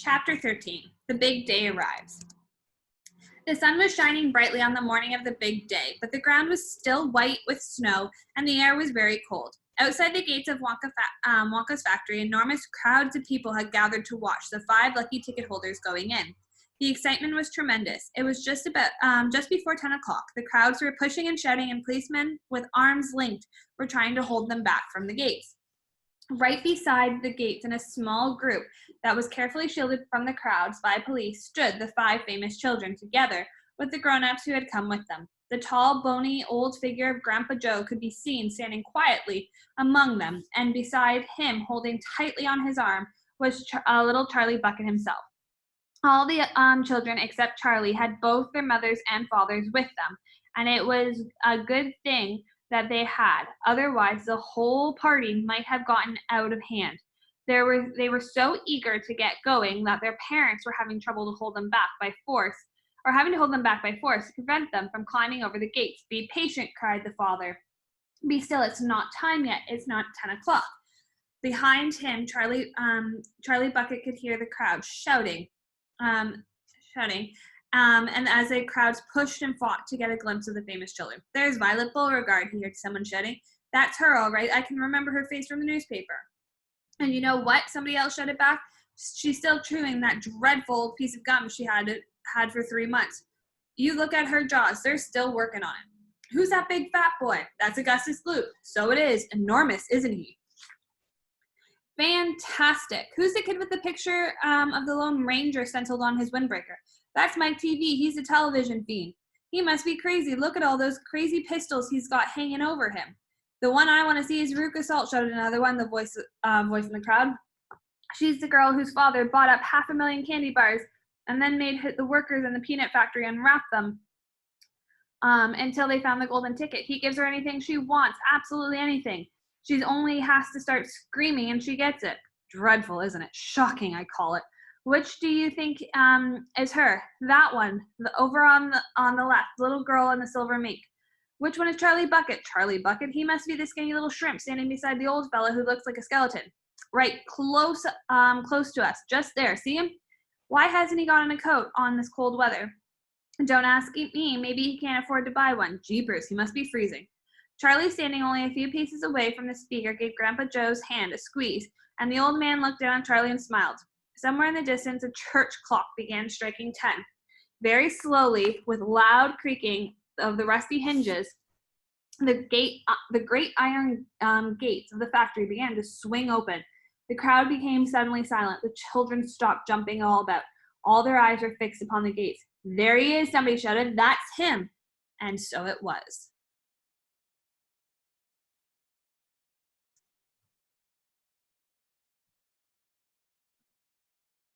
Chapter 13. The Big Day Arrives. The sun was shining brightly on the morning of the big day, but the ground was still white with snow and the air was very cold. Outside the gates of Wonka's factory, enormous crowds of people had gathered to watch the 5 lucky ticket holders going in. The excitement was tremendous. It was just before 10 o'clock. The crowds were pushing and shouting, and policemen with arms linked were trying to hold them back from the gates. Right beside the gates, in a small group that was carefully shielded from the crowds by police, stood the 5 famous children, together with the grown-ups who had come with them. The tall, bony, old figure of Grandpa Joe could be seen standing quietly among them, and beside him, holding tightly on his arm, was little Charlie Bucket himself. All the children except Charlie had both their mothers and fathers with them, and it was a good thing that they had. Otherwise, the whole party might have gotten out of hand. They were so eager to get going that their parents were having trouble to hold them back by force, to prevent them from climbing over the gates. "Be patient," cried the father. "Be still, it's not time yet. It's not 10 o'clock. Behind him, Charlie Bucket could hear the crowd shouting. And as the crowds pushed and fought to get a glimpse of the famous children. "There's Violet Beauregard," he heard someone shouting. "That's her, all right. I can remember her face from the newspaper." "And you know what?" somebody else shouted back. "She's still chewing that dreadful piece of gum she had for 3 months. You look at her jaws. They're still working on it." "Who's that big fat boy?" "That's Augustus Gloop." "So it is. Enormous, isn't he?" "Fantastic. Who's the kid with the picture of the Lone Ranger stenciled on his windbreaker?" "That's Mike TV. He's a television fiend." "He must be crazy. Look at all those crazy pistols he's got hanging over him." "The one I want to see is Veruca Salt," shouted another one, the voice in the crowd. "She's the girl whose father bought up 500,000 candy bars and then made the workers in the peanut factory unwrap them until they found the golden ticket. He gives her anything she wants, absolutely anything. She only has to start screaming and she gets it." "Dreadful, isn't it? Shocking, I call it. Which do you think is her?" "That one, over on the left, the little girl in the silver mink." "Which one is Charlie Bucket?" "Charlie Bucket? He must be the skinny little shrimp standing beside the old fella who looks like a skeleton." "Right, close to us, just there. See him? Why hasn't he got on a coat on this cold weather?" "Don't ask me. Maybe he can't afford to buy one. Jeepers, he must be freezing." Charlie, standing only a few paces away from the speaker, gave Grandpa Joe's hand a squeeze, and the old man looked down at Charlie and smiled. Somewhere in the distance, a church clock began striking 10. Very slowly, with loud creaking of the rusty hinges, the great iron gates of the factory began to swing open. The crowd became suddenly silent. The children stopped jumping all about. All their eyes were fixed upon the gates. "There he is," somebody shouted. "That's him." And so it was.